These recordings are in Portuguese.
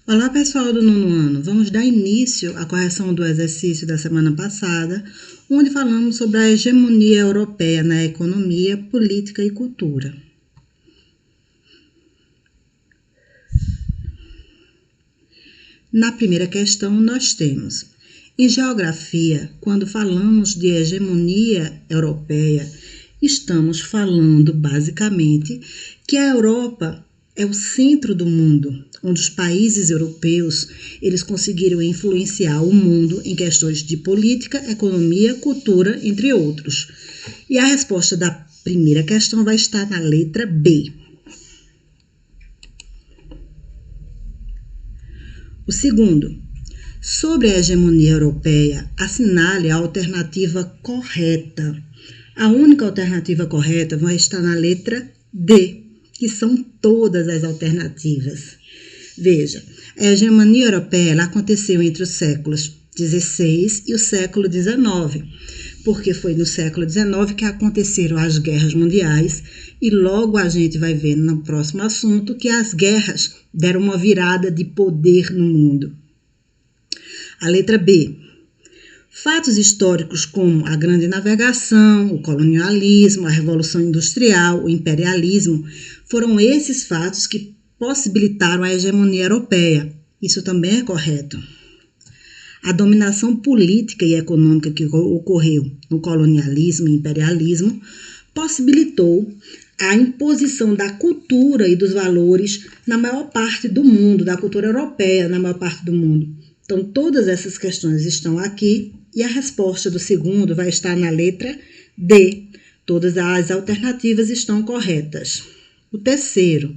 Olá, pessoal do nono ano. Vamos dar início à correção do exercício da semana passada, onde falamos sobre a hegemonia europeia na economia, política e cultura. Na primeira questão, nós temos: em geografia, quando falamos de hegemonia europeia, estamos falando basicamente que a Europa é o centro do mundo, onde os países europeus eles conseguiram influenciar o mundo em questões de política, economia, cultura, entre outros. E a resposta da primeira questão vai estar na letra B. O segundo, sobre a hegemonia europeia, assinale a alternativa correta. A única alternativa correta vai estar na letra D, que são todas as alternativas. Veja, a hegemonia europeia ela aconteceu entre os séculos XVI e o século XIX, porque foi no século XIX que aconteceram as guerras mundiais e logo a gente vai ver no próximo assunto que as guerras deram uma virada de poder no mundo. A letra B. Fatos históricos como a Grande Navegação, o colonialismo, a Revolução Industrial, o imperialismo, foram esses fatos que possibilitaram a hegemonia europeia. Isso também é correto. A dominação política e econômica que ocorreu no colonialismo e imperialismo possibilitou a imposição da cultura e dos valores na maior parte do mundo, da cultura europeia na maior parte do mundo. Então, todas essas questões estão aqui e a resposta do segundo vai estar na letra D. Todas as alternativas estão corretas. O terceiro,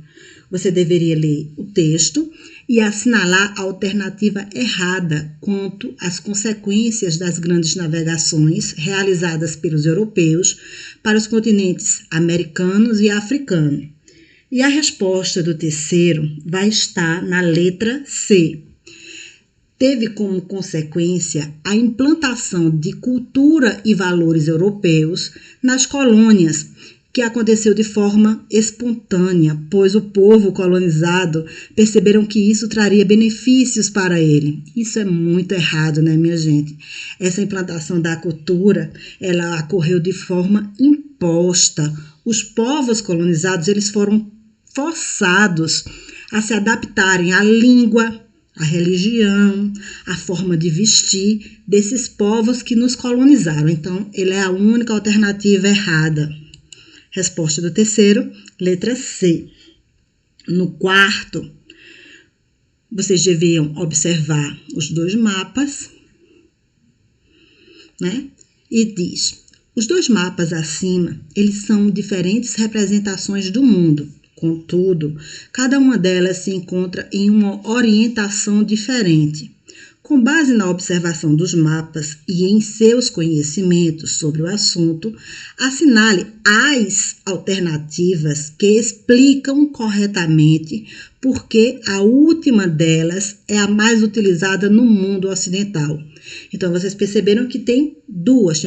você deveria ler o texto e assinalar a alternativa errada quanto às consequências das grandes navegações realizadas pelos europeus para os continentes americanos e africano. E a resposta do terceiro vai estar na letra C. Teve como consequência a implantação de cultura e valores europeus nas colônias, que aconteceu de forma espontânea, pois o povo colonizado perceberam que isso traria benefícios para ele. Isso é muito errado, né, minha gente? Essa implantação da cultura, ela ocorreu de forma imposta. Os povos colonizados, eles foram forçados a se adaptarem à língua, a religião, a forma de vestir desses povos que nos colonizaram. Então, ele é a única alternativa errada. Resposta do terceiro, letra C. No quarto, vocês deviam observar os dois mapas, né? E diz, os dois mapas acima, eles são diferentes representações do mundo. Contudo, cada uma delas se encontra em uma orientação diferente. Com base na observação dos mapas e em seus conhecimentos sobre o assunto, assinale as alternativas que explicam corretamente porque a última delas é a mais utilizada no mundo ocidental. Então, vocês perceberam que tem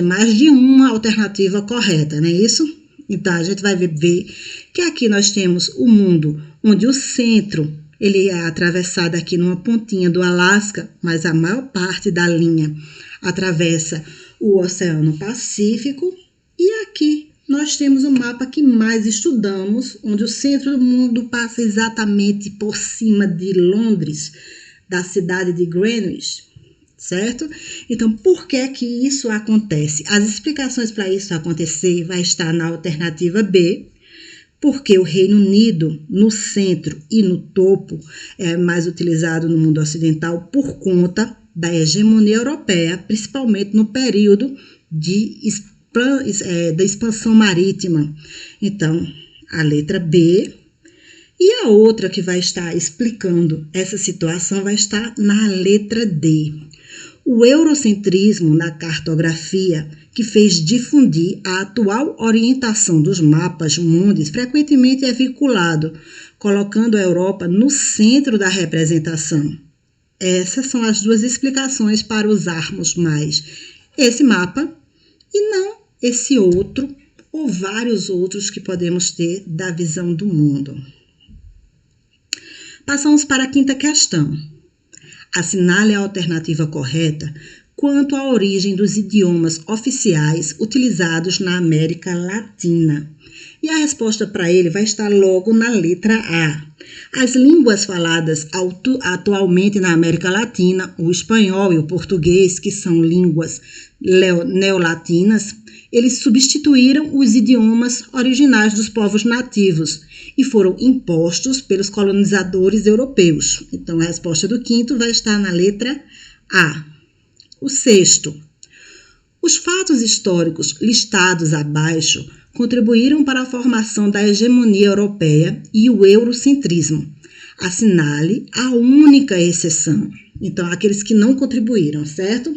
mais de uma alternativa correta, não é isso? Então, a gente vai ver que aqui nós temos o mundo onde o centro ele é atravessado aqui numa pontinha do Alasca, mas a maior parte da linha atravessa o Oceano Pacífico. E aqui nós temos o mapa que mais estudamos, onde o centro do mundo passa exatamente por cima de Londres, da cidade de Greenwich, certo? Então, por que que isso acontece? As explicações para isso acontecer vai estar na alternativa B, porque o Reino Unido, no centro e no topo, é mais utilizado no mundo ocidental por conta da hegemonia europeia, principalmente no período da expansão marítima. Então, a letra B. E a outra que vai estar explicando essa situação vai estar na letra D. O eurocentrismo na cartografia, que fez difundir a atual orientação dos mapas mundos, frequentemente é vinculado, colocando a Europa no centro da representação. Essas são as duas explicações para usarmos mais esse mapa e não esse outro ou vários outros que podemos ter da visão do mundo. Passamos para a quinta questão. Assinale a alternativa correta quanto à origem dos idiomas oficiais utilizados na América Latina. E a resposta para ele vai estar logo na letra A. As línguas faladas atualmente na América Latina, o espanhol e o português, que são línguas neolatinas, eles substituíram os idiomas originais dos povos nativos e foram impostos pelos colonizadores europeus. Então, a resposta do quinto vai estar na letra A. O sexto. Os fatos históricos listados abaixo contribuíram para a formação da hegemonia europeia e o eurocentrismo. Assinale a única exceção. Então, aqueles que não contribuíram, certo?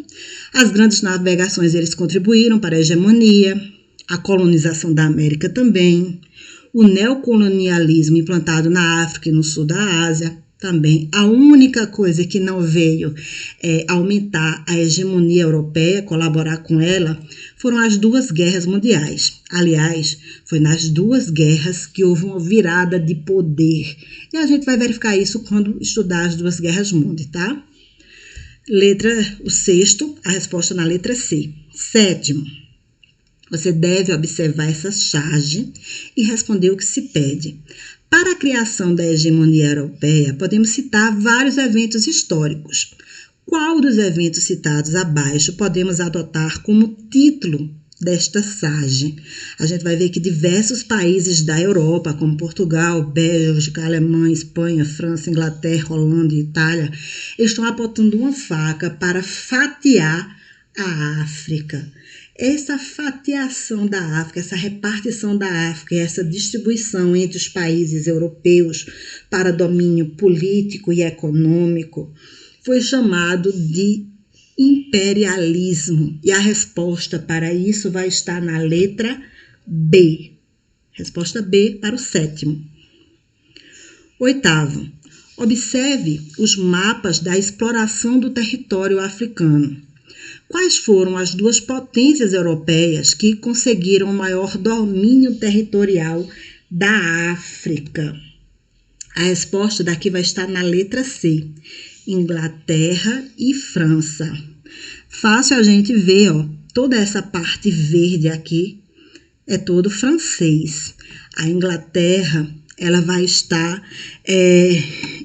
As grandes navegações, eles contribuíram para a hegemonia, a colonização da América também, o neocolonialismo implantado na África e no sul da Ásia também. A única coisa que não veio aumentar a hegemonia europeia, colaborar com ela, foram as duas guerras mundiais. Aliás, foi nas duas guerras que houve uma virada de poder. E a gente vai verificar isso quando estudar as duas guerras mundiais, tá? O sexto, a resposta na letra C. Sétimo, você deve observar essa charge e responder o que se pede. Para a criação da hegemonia europeia, podemos citar vários eventos históricos. Qual dos eventos citados abaixo podemos adotar como título desta charge? A gente vai ver que diversos países da Europa, como Portugal, Bélgica, Alemanha, Espanha, França, Inglaterra, Holanda e Itália, estão apontando uma faca para fatiar a África. Essa fatiação da África, essa repartição da África, essa distribuição entre os países europeus para domínio político e econômico foi chamado de imperialismo. E a resposta para isso vai estar na letra B. Resposta B para o sétimo. Oitavo, observe os mapas da exploração do território africano. Quais foram as duas potências europeias que conseguiram o maior domínio territorial da África? A resposta daqui vai estar na letra C. Inglaterra e França. Fácil a gente ver, ó, toda essa parte verde aqui é todo francês. A Inglaterra, ela vai estar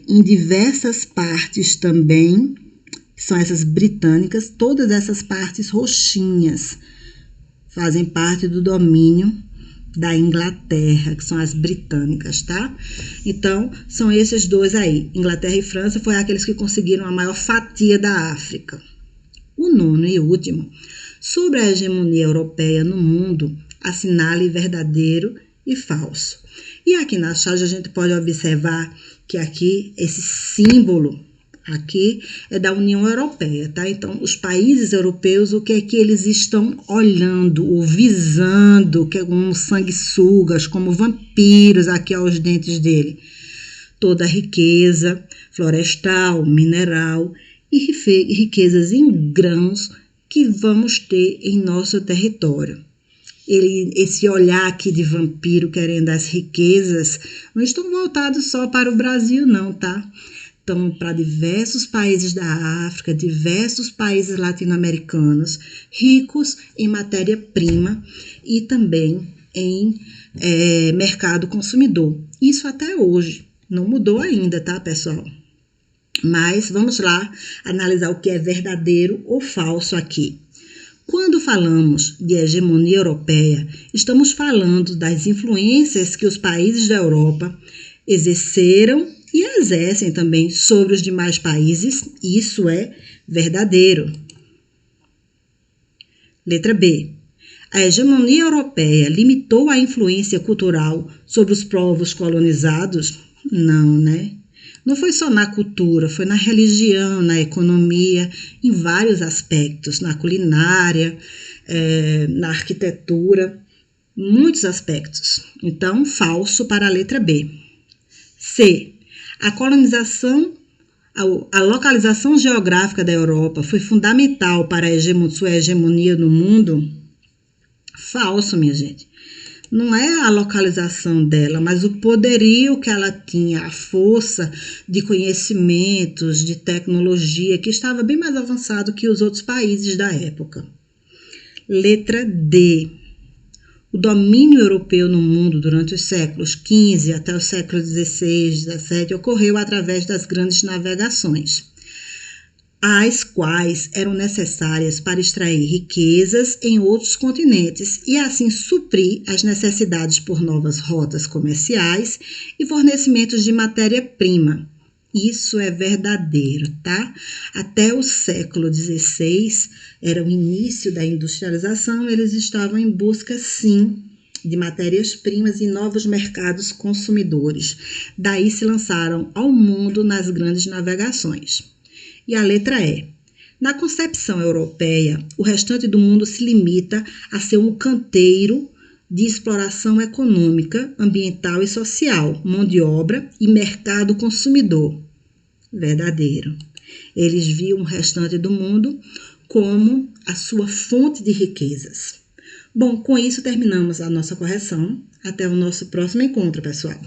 em diversas partes também, que são essas britânicas, todas essas partes roxinhas fazem parte do domínio da Inglaterra, que são as britânicas, tá? Então, são esses dois aí. Inglaterra e França foram aqueles que conseguiram a maior fatia da África. O nono e último, sobre a hegemonia europeia no mundo, assinale verdadeiro e falso. E aqui na charge a gente pode observar que aqui esse símbolo aqui é da União Europeia, tá? Então, os países europeus, o que é que eles estão olhando ou visando, que é como sanguessugas, como vampiros aqui aos dentes dele? Toda a riqueza florestal, mineral e riquezas em grãos que vamos ter em nosso território. Esse olhar aqui de vampiro querendo as riquezas não estão voltados só para o Brasil, não, tá? Então, para diversos países da África, diversos países latino-americanos, ricos em matéria-prima e também em mercado consumidor. Isso até hoje, não mudou ainda, tá, pessoal? Mas vamos lá analisar o que é verdadeiro ou falso aqui. Quando falamos de hegemonia europeia, estamos falando das influências que os países da Europa exerceram e exercem também sobre os demais países. Isso é verdadeiro. Letra B. A hegemonia europeia limitou a influência cultural sobre os povos colonizados? Não, né? Não foi só na cultura, foi na religião, na economia, em vários aspectos, na culinária, na arquitetura, muitos aspectos. Então, falso para a letra B. C. A colonização, a localização geográfica da Europa foi fundamental para sua hegemonia no mundo? Falso, minha gente. Não é a localização dela, mas o poderio que ela tinha, a força de conhecimentos, de tecnologia, que estava bem mais avançado que os outros países da época. Letra D. O domínio europeu no mundo durante os séculos XV até o século XVI, XVII ocorreu através das grandes navegações, as quais eram necessárias para extrair riquezas em outros continentes e assim suprir as necessidades por novas rotas comerciais e fornecimentos de matéria-prima. Isso é verdadeiro, tá? Até o século XVI, era o início da industrialização, eles estavam em busca, sim, de matérias-primas e novos mercados consumidores. Daí se lançaram ao mundo nas grandes navegações. E a letra E. Na concepção europeia, o restante do mundo se limita a ser um canteiro de exploração econômica, ambiental e social, mão de obra e mercado consumidor. Verdadeiro. Eles viam o restante do mundo como a sua fonte de riquezas. Bom, com isso terminamos a nossa correção. Até o nosso próximo encontro, pessoal.